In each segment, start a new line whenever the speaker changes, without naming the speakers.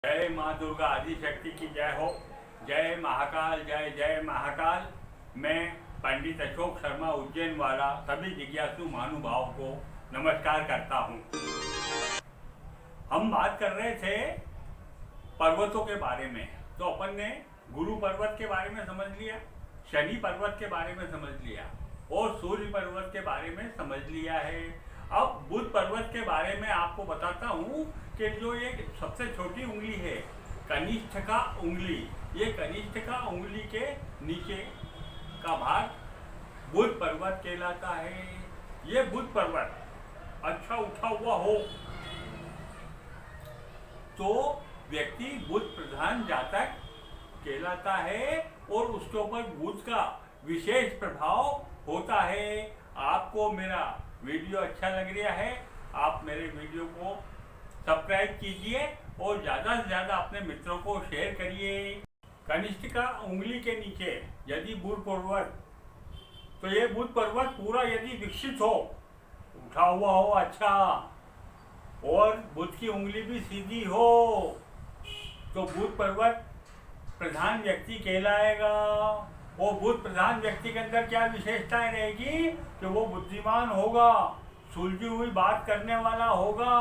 जय माँ दुर्गा आदिशक्ति की जय हो। जय महाकाल, जय जय महाकाल। मैं पंडित अशोक शर्मा उज्जैन वाला सभी जिज्ञासु महानुभाव को नमस्कार करता हूँ। हम बात कर रहे थे पर्वतों के बारे में, तो अपन ने गुरु पर्वत के बारे में समझ लिया, शनि पर्वत के बारे में समझ लिया और सूर्य पर्वत के बारे में समझ लिया है। अब बुध पर्वत के बारे में आपको बताता हूँ कि जो ये सबसे छोटी उंगली है, कनिष्ठिका उंगली, ये कनिष्ठिका उंगली के नीचे का भाग बुध पर्वत कहलाता है। ये बुध पर्वत अच्छा उठा हुआ हो तो व्यक्ति बुध प्रधान जातक कहलाता है और उसके ऊपर बुध का विशेष प्रभाव होता है। आपको मेरा वीडियो अच्छा लग रहा है, आप मेरे वीडियो को सब्सक्राइब कीजिए और ज़्यादा से ज़्यादा अपने मित्रों को शेयर करिए। कनिष्ठिका उंगली के नीचे यदि बुध पर्वत, तो ये बुध पर्वत पूरा यदि विकसित हो, उठा हुआ हो अच्छा, और बुध की उंगली भी सीधी हो, तो बुध पर्वत प्रधान व्यक्ति कहलाएगा। वो बुध प्रधान व्यक्ति के अंदर क्या विशेषताएं रहेगी कि वो बुद्धिमान होगा, सुलझी हुई बात करने वाला होगा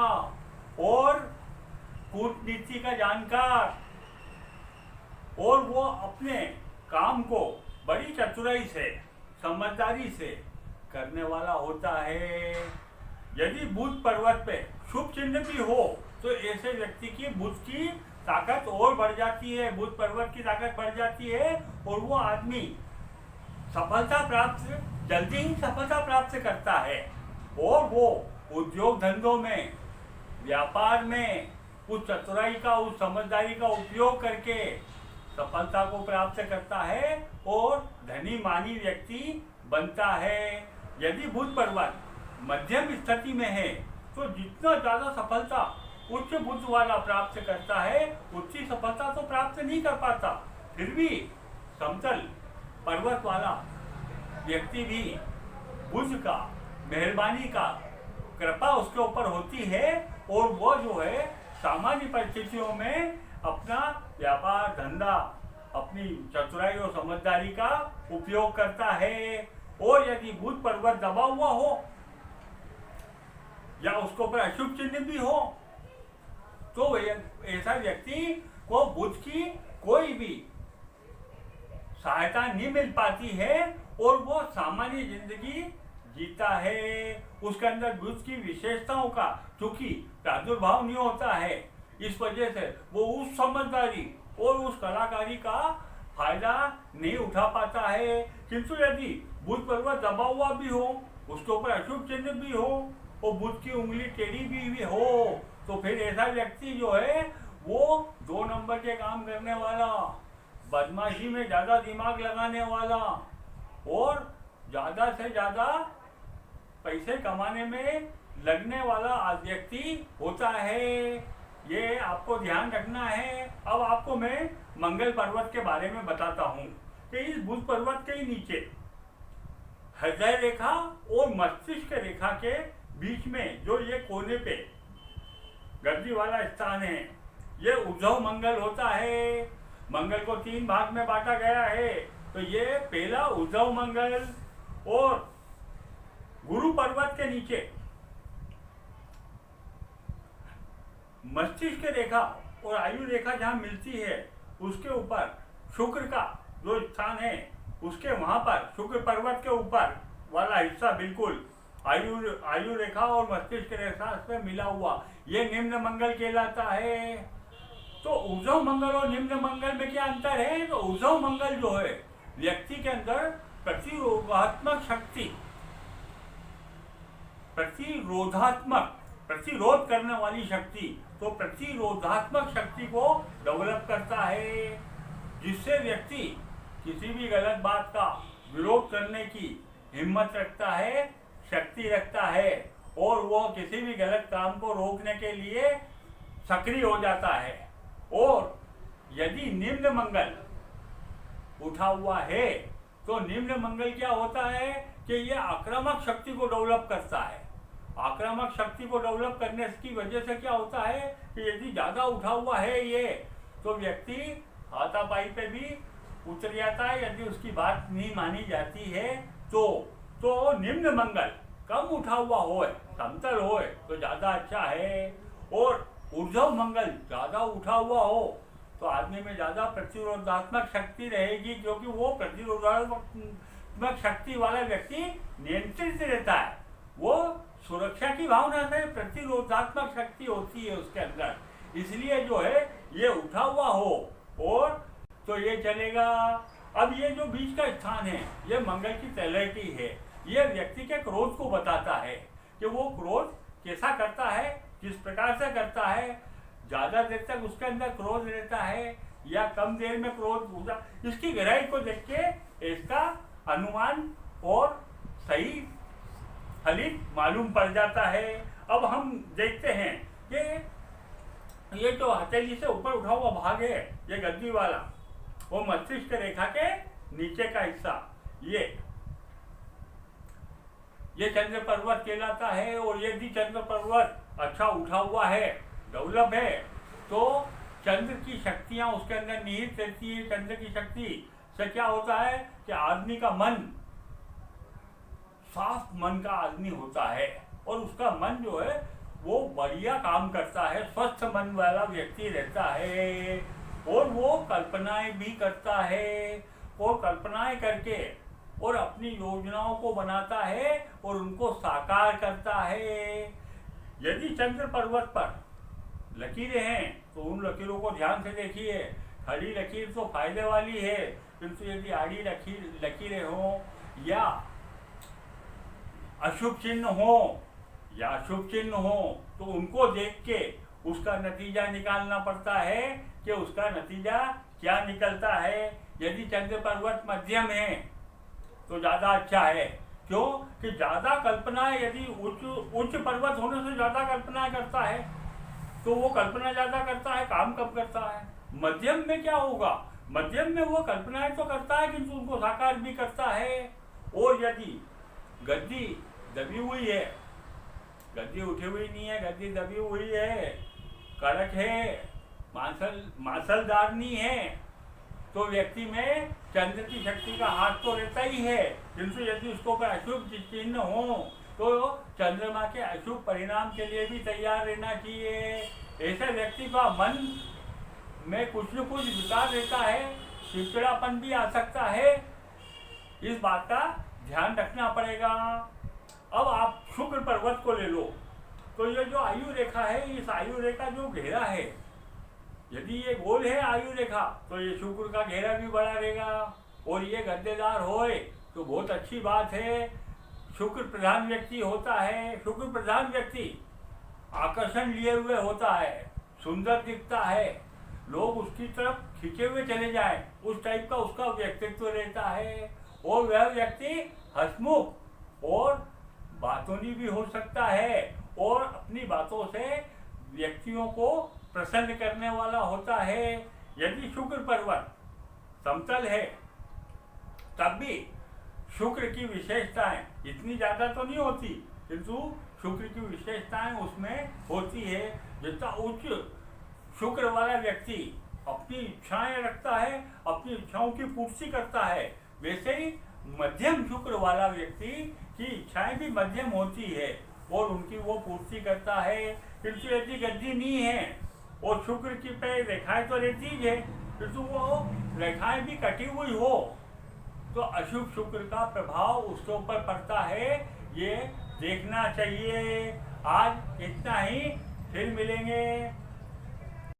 और कूटनीति का जानकार, और वो अपने काम को बड़ी चतुराई से, समझदारी से करने वाला होता है। यदि बुध पर्वत पे शुभ चिन्ह भी हो तो ऐसे व्यक्ति की बुध की ताकत और बढ़ जाती है, बुध पर्वत की ताकत बढ़ जाती है और वो आदमी सफलता प्राप्त, जल्दी ही सफलता प्राप्त करता है और वो उद्योग धंधों में, व्यापार में उस चतुराई का, उस समझदारी का उपयोग करके सफलता को प्राप्त करता है और धनी मानी व्यक्ति बनता है। यदि बुध पर्वत मध्यम स्थिति में है तो जितना ज़्यादा सफलता उच्च बुध वाला प्राप्त करता है उतनी सफलता तो प्राप्त नहीं कर पाता। फिर भी समतल पर्वत वाला व्यक्ति भी बुध का, मेहरबानी का, कृपा उसके ऊपर होती है और वो जो है सामान्य परिस्थितियों में अपना व्यापार धंधा, अपनी चतुराई और समझदारी का उपयोग करता है। और यदि बुध पर्वत दबा हुआ हो या उसके ऊपर अशुभ चिन्ह भी हो तो ऐसा व्यक्ति को बुध की कोई भी सहायता नहीं मिल पाती है और वो सामान्य जिंदगी जीता है। उसके अंदर बुध की विशेषताओं का चूंकि प्रादुर्भाव नहीं होता है, इस वजह से वो उस समझदारी और उस कलाकारी का फायदा नहीं उठा पाता है। किंतु यदि बुध पर्वत दबा हुआ भी हो, उसके ऊपर अशुभ चिन्ह भी हो और बुध की उंगली टेढ़ी भी हो तो फिर ऐसा व्यक्ति जो है वो 2 नंबर के काम करने वाला, बदमाशी में ज़्यादा दिमाग लगाने वाला और ज़्यादा से ज़्यादा पैसे कमाने में लगने वाला व्यक्ति होता है। ये आपको ध्यान रखना है। अब आपको मैं मंगल पर्वत के बारे में बताता हूँ कि इस बुध पर्वत के ही नीचे हृदय रेखा और मस्तिष्क रेखा के बीच में जो ये कोने पे गर्दी वाला स्थान है, ये उद्धव मंगल होता है। मंगल को 3 भाग में बांटा गया है, तो ये पहला उद्धव मंगल। और गुरु पर्वत के नीचे मस्तिष्क रेखा और आयु रेखा जहाँ मिलती है उसके ऊपर शुक्र का जो स्थान है, उसके वहां पर शुक्र पर्वत के ऊपर वाला हिस्सा बिल्कुल आयु रेखा और मस्तिष्क रेखा से मिला हुआ, ये निम्न मंगल कहलाता है। तो ऊर्ध्व मंगल और निम्न मंगल में क्या अंतर है? तो ऊर्ध्व मंगल जो है व्यक्ति के अंदर प्रतिरोधात्मक शक्ति, प्रतिरोध करने वाली शक्ति, तो प्रतिरोधात्मक शक्ति को डेवलप करता है, जिससे व्यक्ति किसी भी गलत बात का विरोध करने की हिम्मत रखता है, शक्ति रखता है और वो किसी भी गलत काम को रोकने के लिए सक्रिय हो जाता है। और यदि निम्न मंगल उठा हुआ है तो निम्न मंगल क्या होता है कि यह आक्रामक शक्ति को डेवलप करता है आक्रामक शक्ति को डेवलप करने की वजह से क्या होता है कि यदि ज़्यादा उठा हुआ है ये, तो व्यक्ति हाथापाई पे भी उतर जाता है। यदि उसकी बात नहीं मानी जाती है तो निम्न मंगल कम उठा हुआ हो, समतल हो तो ज़्यादा अच्छा है। और ऊर्ध्व मंगल ज़्यादा उठा हुआ हो तो आदमी में ज़्यादा प्रतिरोधात्मक शक्ति रहेगी, क्योंकि वो प्रतिरोधात्मक शक्ति वाला व्यक्ति नियंत्रित रहता है। वो सुरक्षा की भावना से प्रतिरोधात्मक शक्ति होती है उसके अंदर, इसलिए जो है ये उठा हुआ हो और तो ये चलेगा। अब ये जो बीच का स्थान है ये मंगल की तैलेटी है, ये व्यक्ति के क्रोध को बताता है कि वो क्रोध कैसा करता है, किस प्रकार से करता है, ज़्यादा देर तक उसके अंदर क्रोध रहता है या कम देर में क्रोध होता, इसकी गहराई को देख के इसका अनुमान और सही फलित मालूम पड़ जाता है। अब हम देखते हैं कि ये जो हथेली से ऊपर उठा हुआ भाग है, ये गद्दी वाला, वो मस्तिष्क रेखा के नीचे का हिस्सा, ये चंद्र पर्वत कहलाता है। और यदि चंद्र पर्वत अच्छा उठा हुआ है, डेवलप है, तो चंद्र की शक्तियां उसके अंदर निहित रहती है। चंद्र की शक्ति से क्या होता है कि आदमी का मन साफ मन का आदमी होता है और उसका मन जो है वो बढ़िया काम करता है, स्वस्थ मन वाला व्यक्ति रहता है। और वो कल्पनाएं भी करता है और कल्पनाएं करके और अपनी योजनाओं को बनाता है और उनको साकार करता है। यदि चंद्र पर्वत पर लकीरें हैं तो उन लकीरों को ध्यान से देखिए। खड़ी लकीर तो फायदे वाली है, किंतु यदि आड़ी लकीरें हों या अशुभ चिन्ह हो तो उनको देख के उसका नतीजा निकालना पड़ता है कि उसका नतीजा क्या निकलता है। यदि चंद्र पर्वत मध्यम है तो ज़्यादा अच्छा है, क्यों कि ज़्यादा कल्पनाएं, यदि उच्च पर्वत होने से ज़्यादा कल्पनाएं करता है तो वो कल्पना ज़्यादा करता है, काम कम करता है। मध्यम में क्या होगा, मध्यम में वो कल्पनाएं तो करता है किंतु उनको साकार भी करता है। और यदि गद्दी दबी हुई है, गद्दी उठी हुई नहीं है, गद्दी दबी हुई है, कड़क है, मांसलदार नहीं है, तो व्यक्ति में चंद्र की शक्ति का हाथ तो रहता ही है, किंतु यदि उसको पर अशुभ चिन्ह हो तो चंद्रमा के अशुभ परिणाम के लिए भी तैयार रहना चाहिए। ऐसे व्यक्ति का मन में कुछ न कुछ विकार रहता है, चिड़चिड़ापन भी आ सकता है, इस बात का ध्यान रखना पड़ेगा। अब आप शुक्र पर्वत को ले लो, तो ये जो आयु रेखा है, इस आयु रेखा जो घेरा है, यदि ये गोल है आयु रेखा तो ये शुक्र का घेरा भी बड़ा रहेगा। और ये गद्देदार होए तो बहुत अच्छी बात है। शुक्र प्रधान व्यक्ति होता है, शुक्र प्रधान व्यक्ति आकर्षण लिए हुए होता है, सुंदर दिखता है, लोग उसकी तरफ खींचे हुए चले जाएं, उस टाइप का उसका व्यक्तित्व रहता है। और वह व्यक्ति हंसमुख और बातूनी भी हो सकता है और अपनी बातों से व्यक्तियों को प्रसन्न करने वाला होता है। यदि शुक्र पर्वत समतल है तब भी शुक्र की विशेषताएं इतनी ज़्यादा तो नहीं होती, किंतु शुक्र की विशेषताएं उसमें होती है। जितना उच्च शुक्र वाला व्यक्ति अपनी इच्छाएं रखता है, अपनी इच्छाओं की पूर्ति करता है, वैसे ही मध्यम शुक्र वाला व्यक्ति की इच्छाएं भी मध्यम होती है और उनकी वो पूर्ति करता है। किंतु यदि गद्दी नहीं है और शुक्र की पे रेखाएं तो रहती है, किंतु वो रेखाएं भी कटी हुई हो तो अशुभ शुक्र का प्रभाव उसके ऊपर पड़ता है, ये देखना चाहिए। आज इतना ही, फिर मिलेंगे।